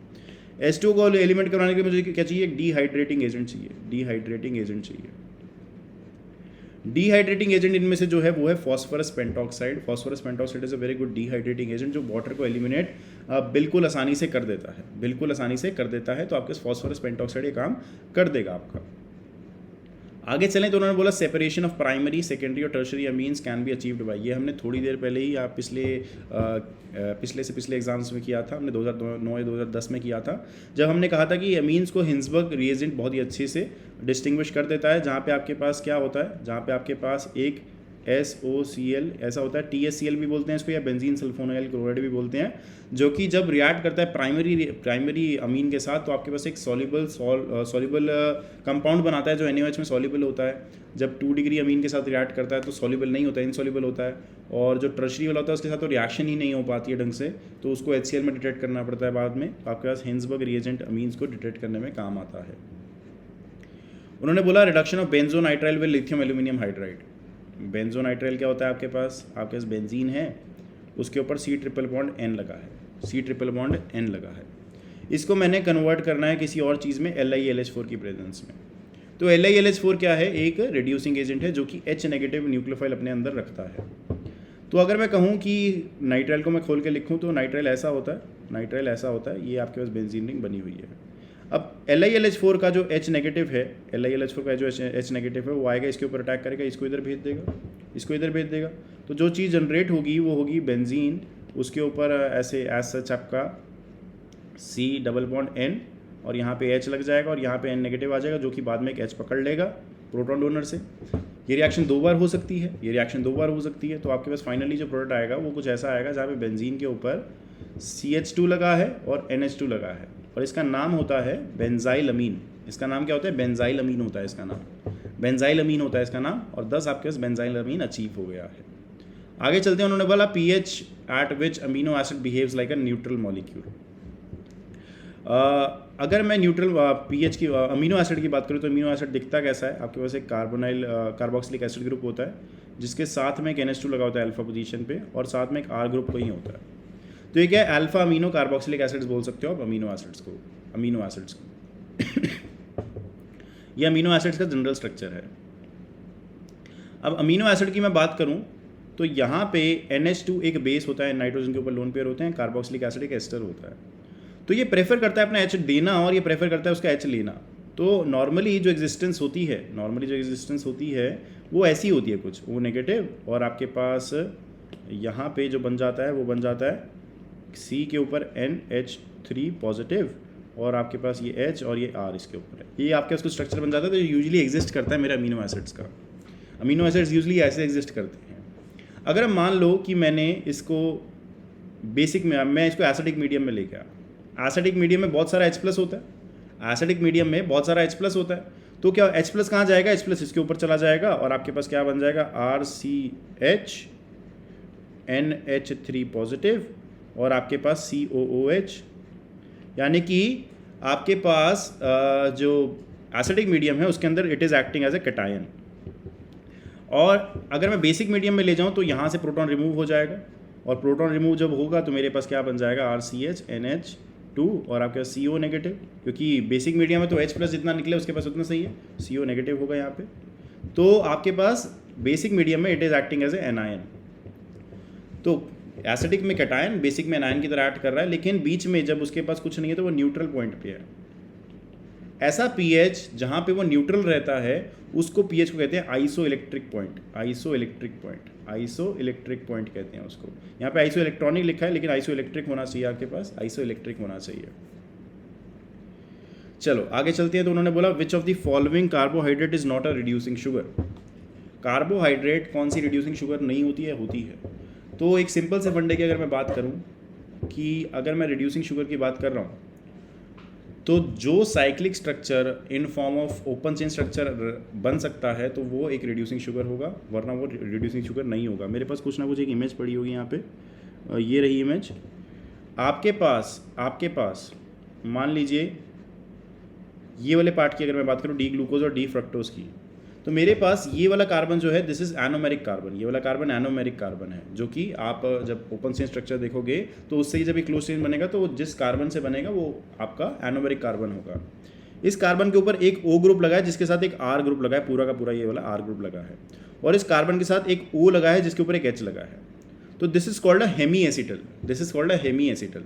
A: H2O को एलिमिनेट करवाने के लिए मुझे क्या चाहिए, डिहाइड्रेटिंग एजेंट चाहिए। डिहाइड्रेटिंग एजेंट इनमें से जो है वो है phosphorus pentoxide is a very good dehydrating agent, जो वाटर को एलिमिनेट बिल्कुल आसानी से कर देता है, तो आपके फॉस्फोरस पेंटॉक्साइड ये काम कर देगा आपका। आगे चलें तो उन्होंने बोला सेपरेशन ऑफ प्राइमरी, सेकेंडरी और tertiary amines can be achieved bye, ये हमने थोड़ी देर पहले ही आप पिछले एग्जाम्स में किया था, हमने 2009 या 2010 में किया था, जब हमने कहा था कि अमीन्स को हिंसबर्ग रिएजेंट बहुत ही अच्छे से डिस्टिंग्विश कर देता है। जहाँ पे आपके पास क्या होता है, जहाँ पे आपके पास एक SOCl ऐसा होता है, TSCl भी बोलते हैं इसको, या बेंजीन सल्फोनाइल क्लोराइड भी बोलते हैं, जो कि जब रिएक्ट करता है प्राइमरी अमीन के साथ तो आपके पास एक सॉल्युबल कंपाउंड बनाता है जो NaOH में सॉल्युबल होता है। जब 2 डिग्री अमीन के साथ रिएक्ट करता है तो सॉल्युबल नहीं होता है, इनसॉल्युबल होता है। और जो टर्शरी वाला होता है उसके साथ तो रिएक्शन ही नहीं हो पाती है ढंग से, तो उसको HCl में डिटेक्ट करना पड़ता है बाद में। आपके पास हिंसबर्ग रिएजेंट अमीन्स को डिटेक्ट करने में काम आता है। उन्होंने बोला reduction of benzonitrile with lithium aluminium hydride. Benzonitrile क्या होता है, आपके पास बेंजीन है, उसके ऊपर C ट्रिपल बॉन्ड N लगा है, C ट्रिपल बॉन्ड N लगा है। इसको मैंने कन्वर्ट करना है किसी और चीज़ में LiLH4 की प्रेजेंस में। तो LiLH4 क्या है, एक रिड्यूसिंग एजेंट है जो कि H नेगेटिव न्यूक्लियोफाइल अपने अंदर रखता है। तो अगर मैं कहूँ कि नाइट्राइल को मैं खोल के लिखूँ तो नाइट्राइल ऐसा होता है, ये आपके पास बेंजीन रिंग बनी हुई है। अब LiLH4 का जो H नेगेटिव है, LiLH4 का जो H नेगेटिव है वो आएगा, इसके ऊपर अटैक करेगा, इसको इधर भेज देगा, इसको इधर भेज देगा। तो जो चीज़ जनरेट होगी वो होगी बेंजीन, उसके ऊपर ऐसे एज सच आपका C डबल बॉन्ड N और यहाँ पे H लग जाएगा और यहाँ पे N नेगेटिव आ जाएगा, जो कि बाद में एक H पकड़ लेगा प्रोटॉन डोनर से। ये रिएक्शन 2 बार हो सकती है, तो आपके पास फाइनली जो प्रोडक्ट आएगा वो कुछ ऐसा आएगा जहाँ पे बेंजीन के ऊपर CH2 लगा है और NH2 लगा है, और इसका नाम होता है बेंजाइल अमीन। इसका नाम क्या होता है, बेंजाइल अमीन होता है इसका नाम, और 10 आपके पास बेंजाइल अमीन अचीव हो गया है। आगे चलते हैं, उन्होंने बोला pH eight which amino acid behaves like a neutral molecule. अगर मैं न्यूट्रल pH की अमीनो एसिड की बात करूँ तो अमीनो एसिड दिखता कैसा है, आपके पास एक कार्बोक्सिलिक एसिड ग्रुप होता है जिसके साथ में एक NH2 लगा होता है अल्फा पोजीशन पे, और साथ में एक R ग्रुप को ही होता है। तो ये क्या है, अल्फा अमीनो कार्बोक्सिलिक एसिड्स बोल सकते हो आप अमीनो एसिड्स को ये अमीनो एसिड्स का जनरल स्ट्रक्चर है। अब अमीनो एसिड की मैं बात करूं तो यहाँ पे NH2 एक बेस होता है, नाइट्रोजन के ऊपर लोन पेयर होते हैं, कार्बोक्सिलिक एसिड एक एस्टर होता है। तो ये प्रेफर करता है अपना H देना और ये प्रेफर करता है उसका H लेना। तो नॉर्मली जो एग्जिस्टेंस होती है वो ऐसी होती है कुछ, वो नेगेटिव, और आपके पास यहाँ पे जो बन जाता है C के ऊपर NH3 पॉजिटिव, और आपके पास ये H और ये R इसके ऊपर है। ये आपके पास कुछ स्ट्रक्चर बन जाता है, तो यूजुअली एग्जिस्ट करता है मेरे अमीनो एसिड्स का। अमीनो एसिड्स यूजुअली ऐसे एग्जिस्ट करते हैं। अगर हम मान लो कि मैंने इसको बेसिक में, मैं इसको एसिडिक मीडियम में लेके आया, एसिडिक मीडियम में बहुत सारा H+ होता है, तो क्या H+ कहाँ जाएगा, H+ इसके ऊपर चला जाएगा, और आपके पास क्या बन जाएगा, RCH NH3 पॉजिटिव और आपके पास COOH, यानी कि आपके पास जो एसिडिक मीडियम है उसके अंदर it is acting as a cation. और अगर मैं बेसिक मीडियम में ले जाऊं तो यहाँ से प्रोटॉन रिमूव हो जाएगा, और प्रोटॉन रिमूव जब होगा तो मेरे पास क्या बन जाएगा, RCH NH2 और आपके पास CO नेगेटिव, क्योंकि बेसिक मीडियम में तो H+ जितना निकले उसके पास उतना सही है, CO नेगेटिव होगा यहाँ पे। तो आपके पास बेसिक मीडियम में it is acting as a anion. तो एसिडिक में कैटायन, बेसिक में एनायन की तरह एक्ट कर रहा है, लेकिन बीच में जब उसके पास कुछ नहीं है तो वो न्यूट्रल पॉइंट पे है। ऐसा pH जहाँ पे वो न्यूट्रल रहता है उसको pH को कहते हैं आइसोइलेक्ट्रिक पॉइंट कहते हैं उसको। यहाँ पे आइसोइलेक्ट्रॉनिक लिखा है, लेकिन आइसोइलेक्ट्रिक होना चाहिए, आपके पास आइसोइलेक्ट्रिक होना चाहिए। चलो आगे चलते हैं। तो उन्होंने बोला which of the following carbohydrate is not a reducing sugar. Carbohydrate कौन सी रिड्यूसिंग शुगर नहीं होती है। तो एक सिंपल से फंडे की अगर मैं बात करूं कि अगर मैं रिड्यूसिंग शुगर की बात कर रहा हूं तो जो cyclic structure in form of open chain structure बन सकता है तो वो एक रिड्यूसिंग शुगर होगा, वरना वो रिड्यूसिंग शुगर नहीं होगा। मेरे पास कुछ ना कुछ एक इमेज पड़ी होगी यहाँ पे, ये रही इमेज। आपके पास मान लीजिए ये वाले पार्ट की अगर मैं बात करूँ डी ग्लूकोज और डी फ्रक्टोज की, तो मेरे पास ये वाला कार्बन जो है दिस इज एनोमेरिक कार्बन, ये वाला कार्बन एनोमेरिक कार्बन है, जो कि आप जब ओपन चेन स्ट्रक्चर देखोगे तो उससे ही जब एक क्लोज चेन बनेगा तो जिस कार्बन से बनेगा वो आपका एनोमेरिक कार्बन होगा। इस कार्बन के ऊपर एक O ग्रुप लगा है जिसके साथ एक R ग्रुप लगा है, पूरा का पूरा ये वाला R ग्रुप लगा है, और इस कार्बन के साथ एक O लगा है जिसके ऊपर एक H लगा है। तो this is called a hemiacetal,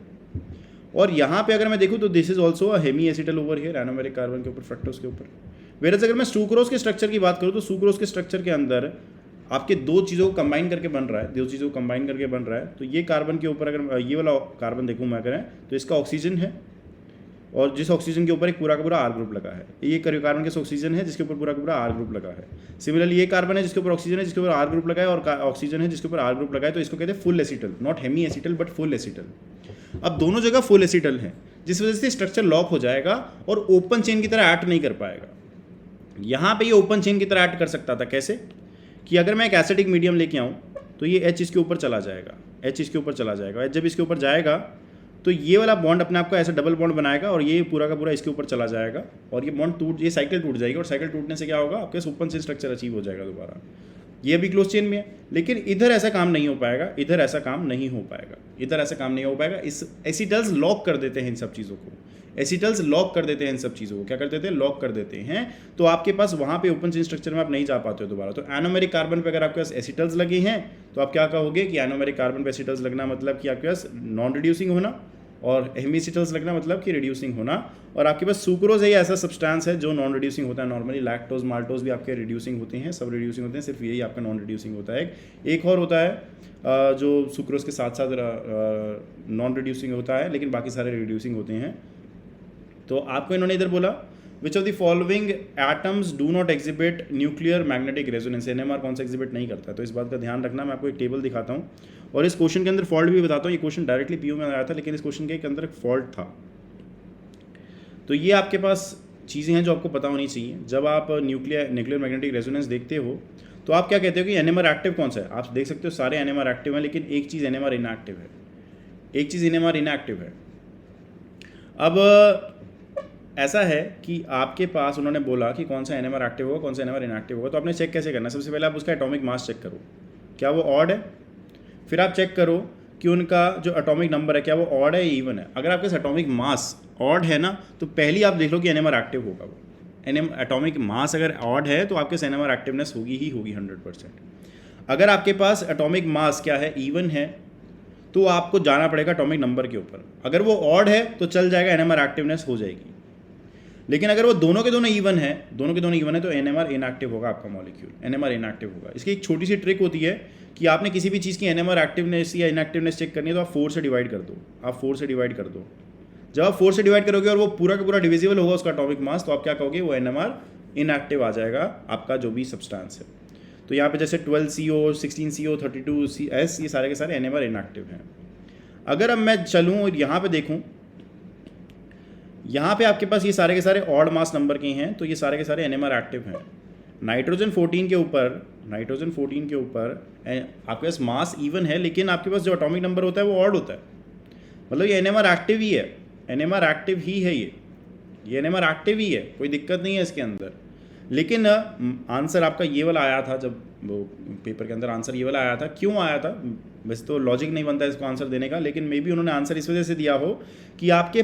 A: और यहाँ पे अगर मैं देखूँ तो this is also a hemiacetal over here, anomeric carbon के ऊपर, फ्रक्टोज के ऊपर। वेरस अगर मैं सुक्रोज के स्ट्रक्चर की बात करूँ तो सुक्रोज के स्ट्रक्चर के अंदर आपके दो चीज़ों को कंबाइन करके बन रहा है। तो ये कार्बन के ऊपर अगर ये वाला कार्बन देखूँ मैं अगर तो इसका ऑक्सीजन है, और जिस ऑक्सीजन के ऊपर एक पूरा का पूरा आर ग्रुप लगा है, ये कार्बन के ऑक्सीजन है जिसके ऊपर पूरा का पूरा आर ग्रुप लगा है। सिमिलरली ये कार्बन है जिसके ऊपर ऑक्सीजन है जिसके ऊपर आर ग्रुप लगा है, और ऑक्सीजन है जिसके ऊपर आर ग्रुप लगा है, तो इसको कहते हैं full acetal, not hemiacetal but full acetal. अब दोनों जगह फुल एसिटल है, जिस वजह से स्ट्रक्चर लॉक हो जाएगा और ओपन चेन की तरह एक्ट नहीं कर पाएगा। यहाँ पे ये ओपन चेन की तरह एक्ट कर सकता था, कैसे कि अगर मैं एक एसिडिक मीडियम लेके आऊँ तो ये H इसके ऊपर चला जाएगा, H इसके ऊपर चला जाएगा, जब इसके ऊपर जाएगा तो ये वाला बॉन्ड अपने आप को ऐसा डबल बॉन्ड बनाएगा और ये पूरा का पूरा इसके ऊपर चला जाएगा और ये बॉन्ड ये साइकिल टूट जाएगी, और साइकिल टूटने से क्या होगा, आपके ओपन चेन स्ट्रक्चर अचीव हो जाएगा दोबारा। ये भी क्लोज चेन में है, लेकिन इधर ऐसा काम नहीं हो पाएगा, इधर ऐसा काम नहीं हो पाएगा, इधर ऐसा काम नहीं हो पाएगा। इस एसिटल्स लॉक कर देते हैं इन सब चीज़ों को, एसिटल्स लॉक कर देते हैं इन सब चीज़ों को, क्या कर देते हैं, लॉक कर देते हैं। तो आपके पास वहाँ पे ओपन चेन स्ट्रक्चर में आप नहीं जा पाते हो दोबारा। तो एनोमेरिक कार्बन पे अगर आपके पास एसिटल्स लगे हैं तो आप क्या कहोगे कि एनोमेरिक कार्बन पे एसिटल्स लगना मतलब कि आपके पास नॉन रिड्यूसिंग होना, और हेमीसिटल्स लगना मतलब कि रिड्यूसिंग होना। और आपके पास सुक्रोज है, ऐसा सब्सटेंस है जो नॉन रिड्यूसिंग होता है। नॉर्मली लैक्टोज माल्टोज भी आपके रिड्यूसिंग होते हैं, सब रिड्यूसिंग होते हैं, सिर्फ यही आपका नॉन रिड्यूसिंग होता है। एक और होता है जो सुक्रोज के साथ साथ नॉन रिड्यूसिंग होता है, लेकिन बाकी सारे रिड्यूसिंग होते हैं। तो आपको इन्होंने इधर बोला which of the following atoms do not exhibit nuclear magnetic resonance, NMR कौन सा एग्जिबिट नहीं करता है। तो इस बात का ध्यान रखना। मैं आपको एक टेबल दिखाता हूँ और इस क्वेश्चन के अंदर फॉल्ट भी बताता हूँ। ये क्वेश्चन डायरेक्टली PO में आया था, लेकिन इस क्वेश्चन के अंदर एक फॉल्ट था। तो ये आपके पास चीज़ें हैं जो आपको पता होनी चाहिए। जब आप न्यूक्लियर मैग्नेटिक रेजोनेंस देखते हो तो आप क्या कहते हो कि NMR एक्टिव कौन सा है। आप देख सकते हो सारे NMR एक्टिव हैं, लेकिन एक चीज़ NMR इनएक्टिव है, एक चीज़ NMR इनएक्टिव है। अब ऐसा है कि आपके पास उन्होंने बोला कि कौन सा NMR एक्टिव होगा, कौन सा NMR इनएक्टिव होगा। तो आपने चेक कैसे करना है, सबसे पहले आप उसका एटॉमिक मास चेक करो, क्या वो ऑड है। फिर आप चेक करो कि उनका जो एटॉमिक नंबर है क्या वो ऑड है या इवन है। अगर आपके एटॉमिक मास ऑड है ना, तो पहले आप देख लो कि NMR एक्टिव होगा। वो एटॉमिक मास अगर ऑड है तो आपके NMR एक्टिवनेस होगी ही होगी 100%। अगर आपके पास एटॉमिक मास क्या है, इवन है, तो आपको जाना पड़ेगा एटॉमिक नंबर के ऊपर। अगर वो ऑड है तो चल जाएगा, NMR एक्टिवनेस हो जाएगी। लेकिन अगर वो दोनों के दोनों इवन है, दोनों के दोनों इवन है, तो NMR इनएक्टिव होगा आपका मॉलिक्यूल, NMR इनएक्टिव होगा। इसकी एक छोटी सी ट्रिक होती है कि आपने किसी भी चीज़ की NMR एक्टिवनेस या इनएक्टिवनेस चेक करनी है तो आप 4 से डिवाइड कर दो, आप 4 से डिवाइड कर दो। जब आप 4 से डिवाइड करोगे और वो पूरा का पूरा डिविजिबल होगा उसका एटॉमिक मास, तो आप क्या कहोगे, वो NMR इनएक्टिव आ जाएगा आपका जो भी सब्सटेंस है। तो यहाँ पे जैसे 12CO, 16CO, 32S, ये सारे के सारे NMR इनएक्टिव हैं। अगर अब मैं चलूँ और यहाँ पे देखूँ, यहाँ पे आपके पास ये सारे के सारे ऑड मास नंबर के हैं, तो ये सारे के सारे NMR एक्टिव हैं। नाइट्रोजन 14 के ऊपर आपके पास मास इवन है, लेकिन आपके पास जो एटॉमिक नंबर होता है वो ऑड होता है। मतलब ये NMR एक्टिव ही है, NMR एक्टिव ही है, ये NMR एक्टिव ही है, कोई दिक्कत नहीं है इसके अंदर। लेकिन आंसर आपका ये वाला आया था, जब वो पेपर के अंदर आंसर ये वाला आया था। क्यों आया था, वैसे तो लॉजिक नहीं बनता इसको आंसर देने का, लेकिन मे बी उन्होंने आंसर इस वजह से दिया हो कि आपके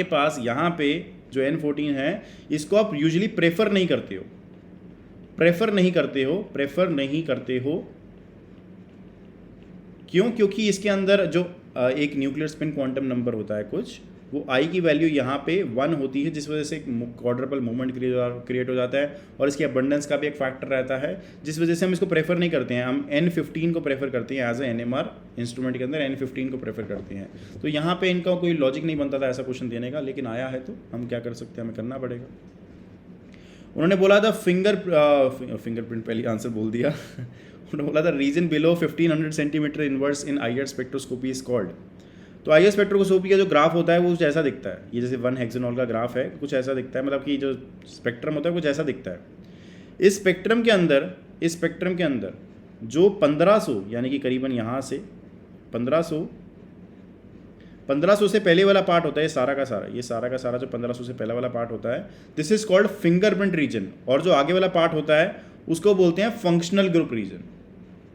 A: पास यहाँ पे जो N14 है इसको आप यूजुअली प्रेफर नहीं करते हो। क्यों, क्योंकि इसके अंदर जो एक न्यूक्लियर स्पिन क्वांटम नंबर होता है कुछ, वो I की वैल्यू यहाँ पे 1 होती है, जिस वजह से एक क्वाड्रपल मूवमेंट क्रिएट हो जाता है, और इसकी अबंडेंस का भी एक फैक्टर रहता है, जिस वजह से हम इसको प्रेफर नहीं करते हैं। हम N15 को प्रेफर करते हैं एज ए NMR इंस्ट्रूमेंट के अंदर, N15 को प्रेफर करते हैं। तो यहाँ पे इनका कोई लॉजिक नहीं बनता था ऐसा क्वेश्चन देने का, लेकिन आया है तो हम क्या कर सकते हैं, हमें करना पड़ेगा। उन्होंने बोला था फिंगरप्रिंट, पहले आंसर बोल दिया। उन्होंने बोला था region below 1500 centimetre inverse in IR spectroscopy is called. तो IR स्पेक्ट्रोस्कोपी का जो ग्राफ होता है वो कुछ ऐसा दिखता है, ये जैसे 1 हेक्सेनॉल का ग्राफ है, कुछ ऐसा दिखता है, मतलब कि जो स्पेक्ट्रम होता है कुछ ऐसा दिखता है। इस स्पेक्ट्रम के अंदर जो 1500 यानी कि करीबन यहाँ से 1500 से पहले वाला पार्ट होता है, ये सारा का सारा जो 1500 से पहला वाला पार्ट होता है, this is called fingerprint region. और जो आगे वाला पार्ट होता है उसको बोलते हैं फंक्शनल ग्रुप रीजन।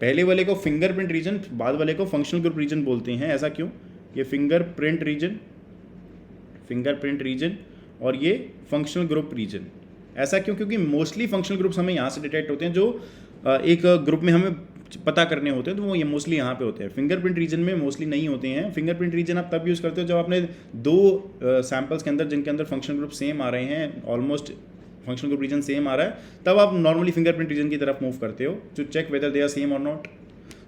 A: पहले वाले को फिंगरप्रिंट रीजन, बाद वाले को फंक्शनल ग्रुप रीजन बोलते हैं। ऐसा क्यों, ये फिंगरप्रिंट रीजन और ये फंक्शनल ग्रुप रीजन, ऐसा क्यों, क्योंकि मोस्टली फंक्शनल ग्रुप्स हमें यहाँ से डिटेक्ट होते हैं, जो एक ग्रुप में हमें पता करने होते हैं, तो वो ये मोस्टली यहाँ पे होते हैं। फिंगरप्रिंट रीजन में मोस्टली नहीं होते हैं। फिंगरप्रिंट रीजन आप तब यूज़ करते हो जब आपने 2 सैम्पल्स के अंदर जिनके अंदर फंक्शनल ग्रुप सेम आ रहे हैं, almost functional group region same आ रहा है, तब आप नॉर्मली फिंगरप्रिंट रीजन की तरफ मूव करते हो to check whether they are same और नॉट।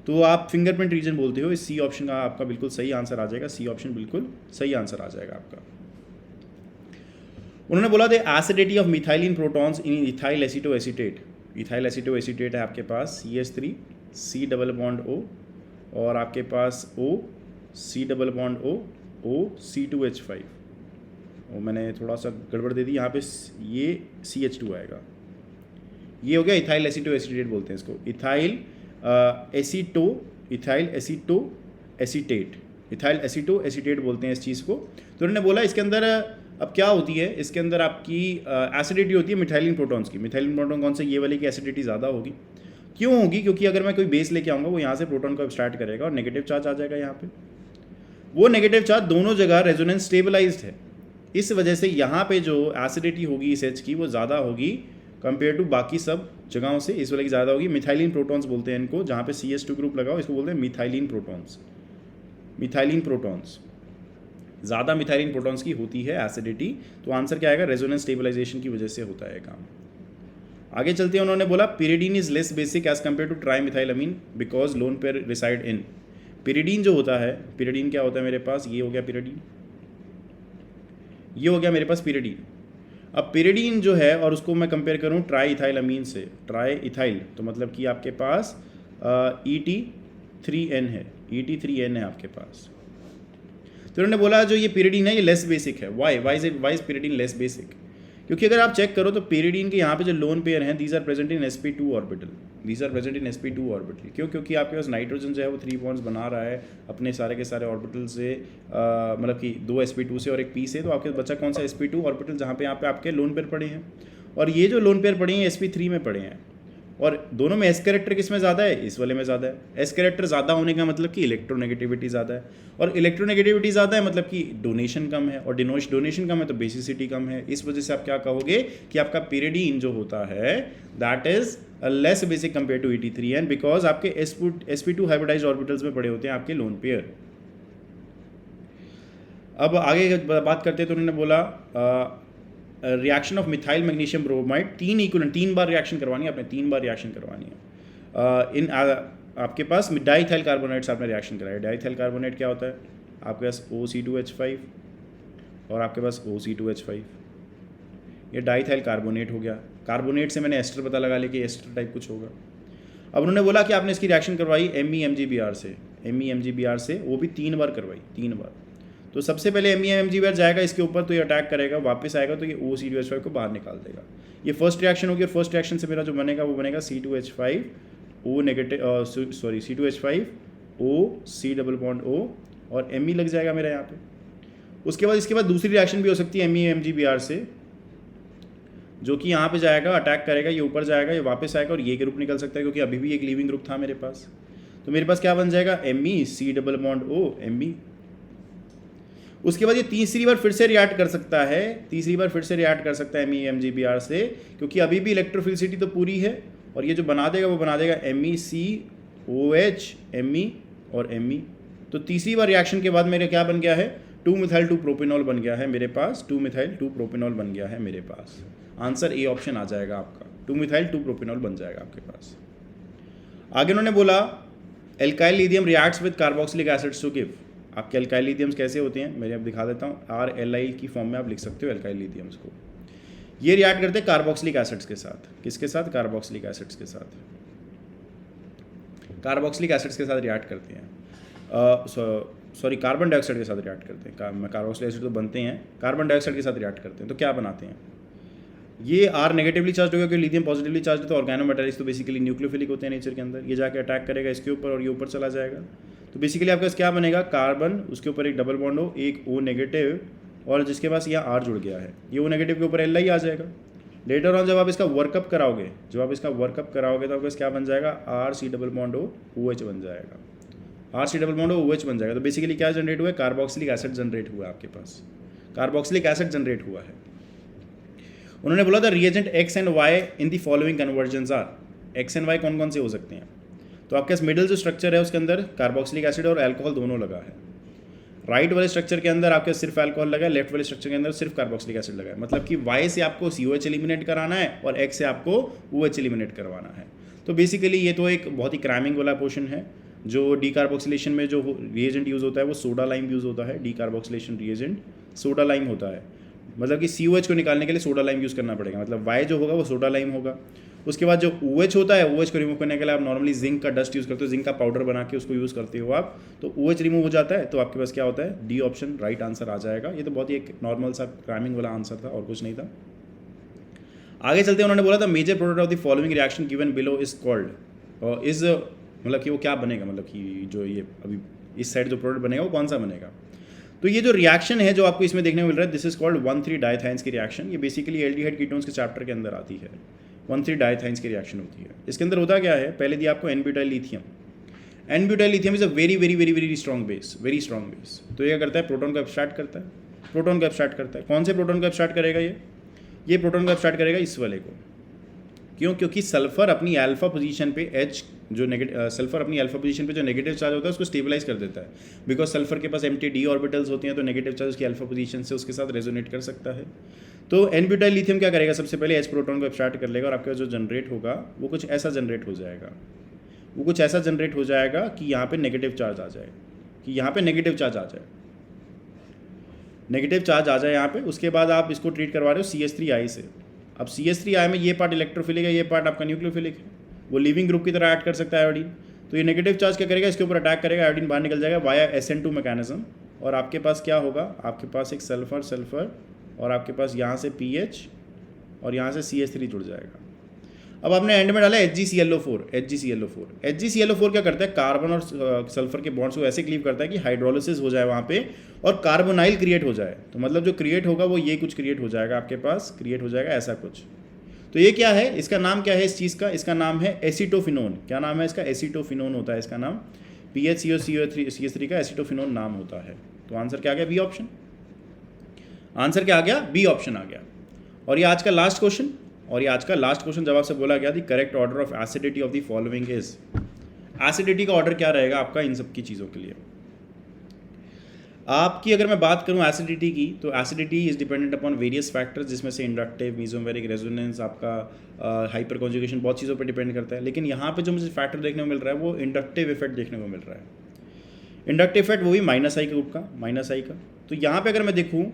A: तो आप फिंगरप्रिंट रीजन बोलते हो। इस सी ऑप्शन का आपका बिल्कुल सही आंसर आ जाएगा, सी ऑप्शन बिल्कुल सही आंसर आ जाएगा आपका। उन्होंने बोला the acidity of methylene protons in ethyl acetoacetate. Ethyl acetoacetate है आपके पास CH3 C double bond O और आपके पास O C double bond O O C2H5। और मैंने थोड़ा सा गड़बड़ दे दी यहाँ पे, ये CH2 आएगा। ये हो गया इथाइल एसीटोएसीटेट बोलते हैं इसको, इथाइल एसीटेट, इथाइल एसीटोएसीटेट बोलते हैं इस चीज़ को। तो उन्होंने बोला इसके अंदर अब क्या होती है, इसके अंदर आपकी एसिडिटी होती है मिथाइलिन प्रोटॉन्स की। मिथाइलिन प्रोटॉन कौन से, ये वाले की एसिडिटी ज़्यादा होगी। क्यों होगी? क्योंकि अगर मैं कोई बेस लेके आऊँगा वो यहाँ से प्रोटॉन को स्टार्ट करेगा और नेगेटिव चार्ज आ जाएगा यहाँ पे। वो नेगेटिव चार्ज दोनों जगह रेजोनेंस स्टेबलाइज्ड है, इस वजह से यहाँ पे जो एसिडिटी होगी इस H की वो ज़्यादा होगी कंपेयर टू बाकी सब जगहों से, इस वाले की ज़्यादा होगी। मिथाइलिन प्रोटॉन्स बोलते हैं इनको, जहाँ पे CH2 ग्रुप लगाओ इसको बोलते हैं मिथाइलिन प्रोटॉन्स। मिथाइलिन प्रोटॉन्स, ज़्यादा मिथाइलिन प्रोटॉन्स की होती है एसिडिटी। तो आंसर क्या आएगा? रेजोनेंस स्टेबलाइजेशन की वजह से होता है काम। आगे चलते हैं, उन्होंने बोला pyridine is less basic as compared to tri methylamine because lone pair reside in. Pyridine जो होता है, पिरिडीन क्या होता है मेरे पास, ये हो गया पिरिडीन, ये हो गया मेरे पास पिरिडीन। अब पिरिडीन जो है और उसको मैं कंपेयर करूँ ट्राई इथाइलमीन से, ट्राई इथाइल तो मतलब कि आपके पास ET3N है, ET3N है आपके पास। तो उन्होंने बोला जो ये पिरिडीन है ये लेस बेसिक है। Why is pyridine less basic? क्योंकि अगर आप चेक करो तो पिरिडीन के यहाँ पे जो लोन पेयर हैं these are present in sp2 orbital, these are present in sp2 orbital. क्यों? क्योंकि आपके पास नाइट्रोजन जो है वो 3 बॉन्ड्स बना रहा है अपने सारे के सारे ऑर्बिटल से, मतलब कि 2 sp2 से और एक p से। तो आपके बच्चा कौन सा sp2 ऑर्बिटल, जहाँ पे यहाँ पे आपके लोन पेयर पड़े हैं। और ये जो लोन पेयर पड़े हैं sp3 में पड़े हैं, और दोनों में एस कैरेक्टर किस में ज़्यादा है? इस वाले में ज़्यादा है। एस कैरेक्टर ज़्यादा होने का मतलब कि इलेक्ट्रोनेगेटिविटी ज़्यादा है, और इलेक्ट्रोनेगेटिविटी ज़्यादा है मतलब कि डोनेशन कम है, और डोनेशन कम है तो बेसिसिटी कम है। इस वजह से आप क्या कहोगे कि आपका पिरिडीन जो होता है that is less basic compared to ET3N because आपके sp2 हाइब्रिडाइज्ड ऑर्बिटल्स में पड़े होते हैं आपके लोन पेयर। अब आगे बात करते हैं तो उन्होंने बोला reaction of methyl magnesium bromide, 3 bar reaction करवानी है आपने, 3 बार रिएक्शन करवानी है। इन आपके पास डाइथाइल कार्बोनेट से आपने रिएक्शन कराया। डाइथाइल कार्बोनेट क्या होता है? आपके पास OC2H5 और आपके पास OC2H5, ये डाइथाइल कार्बोनेट हो गया। कार्बोनेट से मैंने एस्टर पता लगा लिया कि एस्टर टाइप कुछ होगा। अब उन्होंने बोला कि आपने इसकी रिएक्शन करवाई MEMGBr से, MEMGBr से, वो भी 3 बार करवाई, 3 बार। तो सबसे पहले MEMGBr जाएगा इसके ऊपर, तो ये अटैक करेगा, वापस आएगा तो ये OC2H5 को बाहर निकाल देगा। ये फर्स्ट रिएक्शन होगी, और फर्स्ट रिएक्शन से मेरा जो बनेगा वो बनेगा C2H5 O negative, sorry C2H5 O C double bond O और Me लग जाएगा मेरा यहाँ पे। उसके बाद इसके बाद दूसरी रिएक्शन भी हो सकती है MEMGBr से, जो कि यहाँ पे जाएगा, अटैक करेगा, ये ऊपर जाएगा, ये वापस आएगा और ये ग्रुप निकल सकता है क्योंकि अभी भी एक लीविंग ग्रुप था मेरे पास। तो मेरे पास क्या बन जाएगा? Me C double bond O Me। उसके बाद ये तीसरी बार फिर से रिएक्ट कर सकता है, तीसरी बार फिर से रिएक्ट कर सकता है MEMGBr से, क्योंकि अभी भी इलेक्ट्रोफिलिसिटी तो पूरी है, और ये जो बना देगा वो बना देगा MECOH Me और Me। तो तीसरी बार रिएक्शन के बाद मेरे क्या बन गया है? 2-methyl-2-propanol बन गया है मेरे पास, 2-methyl-2-propanol बन गया है मेरे पास। आंसर ए ऑप्शन आ जाएगा आपका, 2-methyl-2-propanol बन जाएगा आपके पास। आगे उन्होंने बोला alkyl lithium reacts with carboxylic acids to give. आपके एल्काइल लिथियम्स कैसे होते हैं मैं अब दिखा देता हूँ। RLI की फॉर्म में आप लिख सकते हो एल्काइल लिथियम्स को। ये रिएक्ट करते हैं कार्बोक्सिलिक एसिड्स के साथ। किसके साथ? कार्बोक्सिलिक एसिड्स के साथ, कार्बोक्सिलिक एसिड्स के साथ रिएक्ट करते हैं। सॉरी कार्बन डाइऑक्साइड के साथ रिएक्ट करते हैं। कार्बोक्सिलिक एसिड तो बनते हैं, कार्बन डाइऑक्साइड के साथ रिएक्ट करते हैं। तो क्या बनाते हैं? ये R नेगेटिवली चार्ज होगा, क्योंकि लिथियम पॉजिटिवली चार्ज है, तो ऑर्गेनोमेटेलिक्स तो बेसिकली न्यूक्लियोफिलिक होते हैं नेचर के अंदर। ये जाके अटैक करेगा इसके ऊपर और ये ऊपर चला जाएगा। तो बेसिकली आपके पास क्या बनेगा? कार्बन, उसके ऊपर एक डबल बॉन्ड हो, एक O नेगेटिव, और जिसके पास यहाँ R जुड़ गया है, ये O नेगेटिव के ऊपर Li आ जाएगा। लेटर ऑन जब आप इसका वर्कअप कराओगे, तो आपके पास क्या बन जाएगा? RC double bond O OH बन जाएगा। RC double bond O OH बन जाएगा। तो बेसिकली क्या जनरेट हुआ है? कार्बोक्सिलिक एसिड जनरेट हुआ है आपके पास, कार्बोक्सिलिक एसिड जनरेट हुआ है। उन्होंने बोला था reagent X and Y in the following conversions are. X and Y कौन कौन से हो सकते हैं? तो आपके पास मिडिल जो स्ट्रक्चर है उसके अंदर कार्बोक्सिलिक एसिड और अल्कोहल दोनों लगा है। राइट वाले स्ट्रक्चर के अंदर आपके सिर्फ अल्कोहल लगा है, लेफ्ट वाले स्ट्रक्चर के अंदर सिर्फ कार्बोक्सिलिक एसिड लगा है। मतलब कि Y से आपको COH एलिमिनेट कराना है और X से आपको OH एलिमिनेट करवाना है। तो बेसिकली ये तो एक बहुत ही क्रैमिंग वाला पोर्शन है। जो डीकार्बोक्सिलेशन में जो रिएजेंट यूज़ होता है वो सोडा लाइम यूज़ होता है। डीकार्बोक्सिलेशन रिएजेंट सोडा लाइम होता है, मतलब कि COH को निकालने के लिए सोडा लाइम यूज़ करना पड़ेगा, मतलब Y जो होगा वो सोडा लाइम होगा। उसके बाद जो OH होता है, OH को रिमूव करने के लिए आप नॉर्मली जिंक का डस्ट यूज़ करते हो, जिंक का पाउडर बना के उसको यूज़ करते हो आप, तो OH रिमूव हो जाता है, तो आपके पास क्या होता है, डी ऑप्शन राइट आंसर आ जाएगा। ये तो बहुत ही एक नॉर्मल सा क्राइमिंग वाला आंसर था और कुछ नहीं था। आगे चलते हैं, उन्होंने बोला था major product of the following reaction given below is called, is मतलब कि वो क्या बनेगा, मतलब कि जो ये अभी इस साइड जो प्रोडक्ट बनेगा वो कौन सा बनेगा। तो ये जो रिएक्शन है जो आपको इसमें देखने को मिल रहा है, दिस इज कॉल्ड 1,3 डाइथाइंस की रिएक्शन। ये बेसिकली एल्डिहाइड कीटोन्स के चैप्टर के अंदर आती है। 1,3 डाइथाइंस की रिएक्शन होती है। इसके अंदर होता क्या है, पहले दिया आपको N-butyl lithium. N-butyl lithium is a very very very very strong base, very strong base. तो ये क्या करता है, प्रोटॉन को एब्स्ट्रैक्ट करता है, प्रोटॉन को एब्स्ट्रैक्ट करता है। कौन से प्रोटॉन को एब्स्ट्रैक्ट करेगा, ये प्रोटॉन को एब्स्ट्रैक्ट करेगा इस वाले को। क्यों, क्योंकि सल्फर अपनी अल्फा पोजीशन पे H जो सल्फर अपनी अल्फा पोजीशन पे जो नेगेटिव चार्ज होता है उसको स्टेबलाइज कर देता है। बिकॉज सल्फर के पास एम्प्टी d ऑर्बिटल्स होती हैं, तो नेगेटिव चार्ज उसकी अल्फा पोजीशन से उसके साथ रेजोनेट कर सकता है। तो एन-ब्यूटाइल लिथियम क्या करेगा, सबसे पहले H प्रोटॉन को एब्स्ट्रैक्ट कर लेगा और आपके जो जनरेट होगा वो कुछ ऐसा जनरेट हो जाएगा, वो कुछ ऐसा जनरेट हो जाएगा कि यहाँ पे नेगेटिव चार्ज आ जाए, कि यहाँ पे नेगेटिव चार्ज आ जाए, नेगेटिव चार्ज आ जाए यहाँ पे। उसके बाद आप इसको ट्रीट करवा रहे हो CH3I से। अब CH3I में ये पार्ट इलेक्ट्रोफिलिक है, ये पार्ट आपका न्यूक्लियोफिलिक है, वो लिविंग ग्रुप की तरह ऐड कर सकता है आयोडीन। तो ये नेगेटिव चार्ज क्या करेगा, इसके ऊपर अटैक करेगा, आयोडीन बाहर निकल जाएगा वाया SN2 मैकेनिज्म, और आपके पास क्या होगा, आपके पास एक सल्फर सल्फर और आपके पास यहाँ से PH और यहाँ से CH3 जुड़ जाएगा। अब आपने एंड में डाला HgClO4। HgClO4 क्या करता है, कार्बन और सल्फर के बॉन्ड्स को ऐसे क्लीव करता है कि हाइड्रोलिसिस हो जाए वहाँ पे और कार्बोनाइल क्रिएट हो जाए। तो मतलब जो क्रिएट होगा वो ये कुछ क्रिएट हो जाएगा, आपके पास क्रिएट हो जाएगा ऐसा कुछ। तो ये क्या है, इसका नाम क्या है इस चीज़ का, इसका नाम है एसीटोफिनोन। क्या नाम है इसका, एसीटोफिनोन होता है इसका नाम, PHCOCH3 का एसीटोफिनोन नाम होता है। तो आंसर क्या आ गया, बी ऑप्शन। आंसर क्या आ गया, बी ऑप्शन आ गया। और ये आज का लास्ट क्वेश्चन, जब आपसे बोला गया the correct order of acidity of the following is, acidity का ऑर्डर क्या रहेगा आपका इन सब की चीज़ों के लिए। आपकी अगर मैं बात करूं एसिडिटी की, तो acidity is dependent upon various factors, जिसमें से इंडक्टिव, मेसोमेरिक रेजोनेंस, आपका हाइपर कॉन्जुगेशन, बहुत चीज़ों पर डिपेंड करता है। लेकिन यहाँ पे जो मुझे फैक्टर देखने को मिल रहा है वो इंडक्टिव इफेक्ट देखने को मिल रहा है। इंडक्टिव इफेक्ट वो भी -I ग्रुप का, -I का। तो यहाँ पे अगर मैं देखूँ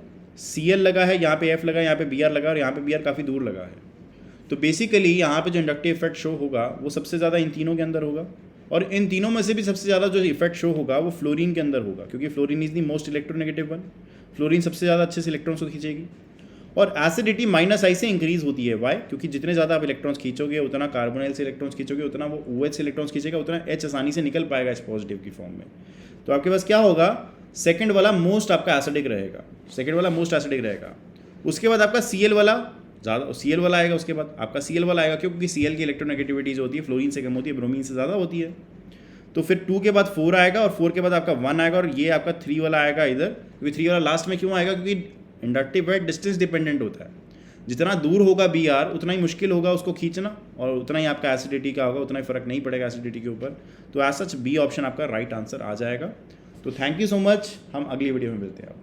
A: Cl लगा है, यहाँ पे F लगा है, यहाँ पे Br लगा है और यहाँ पे Br काफ़ी दूर लगा है। तो बेसिकली यहाँ पे जो इंडक्टिव इफेक्ट शो होगा वो सबसे ज़्यादा इन तीनों के अंदर होगा, और इन तीनों में से भी सबसे ज़्यादा जो इफेक्ट शो होगा वो फ्लोरीन के अंदर होगा, क्योंकि fluorine is the most electronegative one. Fluorine सबसे ज़्यादा अच्छे से इलेक्ट्रॉन्स को खींचेगी। और एसिडिटी -I से इंक्रीज होती है, वाई, क्योंकि जितने ज़्यादा आप इलेक्ट्रॉन्स खींचोगे उतना कार्बोनाइल से इलेक्ट्रॉन्स खींचोगे, उतना वो OH से इलेक्ट्रॉन्स खींचेगा, उतना H आसानी से निकल पाएगा इस पॉजिटिव की फॉर्म में। तो आपके पास क्या होगा, सेकंड वाला मोस्ट आपका एसिडिक रहेगा, उसके बाद आपका Cl वाला ज़्यादा, Cl वाला आएगा, उसके बाद आपका Cl वाला आएगा, क्योंकि Cl की इलेक्ट्रोनेगेटिविटी जो होती है फ्लोरीन से कम होती है, ब्रोमीन से ज़्यादा होती है। तो फिर 2 के बाद 4 आएगा और 4 के बाद आपका 1 आएगा, और ये आपका 3 वाला आएगा इधर, क्योंकि 3 वाला लास्ट में क्यों आएगा, क्योंकि इंडक्टिव इफेक्ट डिस्टेंस डिपेंडेंट होता है। जितना दूर होगा Br उतना ही मुश्किल होगा उसको खींचना, और उतना ही आपका एसिडिटी का होगा, उतना ही फर्क नहीं पड़ेगा एसिडिटी के ऊपर। तो एज सच बी ऑप्शन आपका राइट आंसर आ जाएगा। तो थैंक यू सो मच, हम अगली वीडियो में मिलते हैं।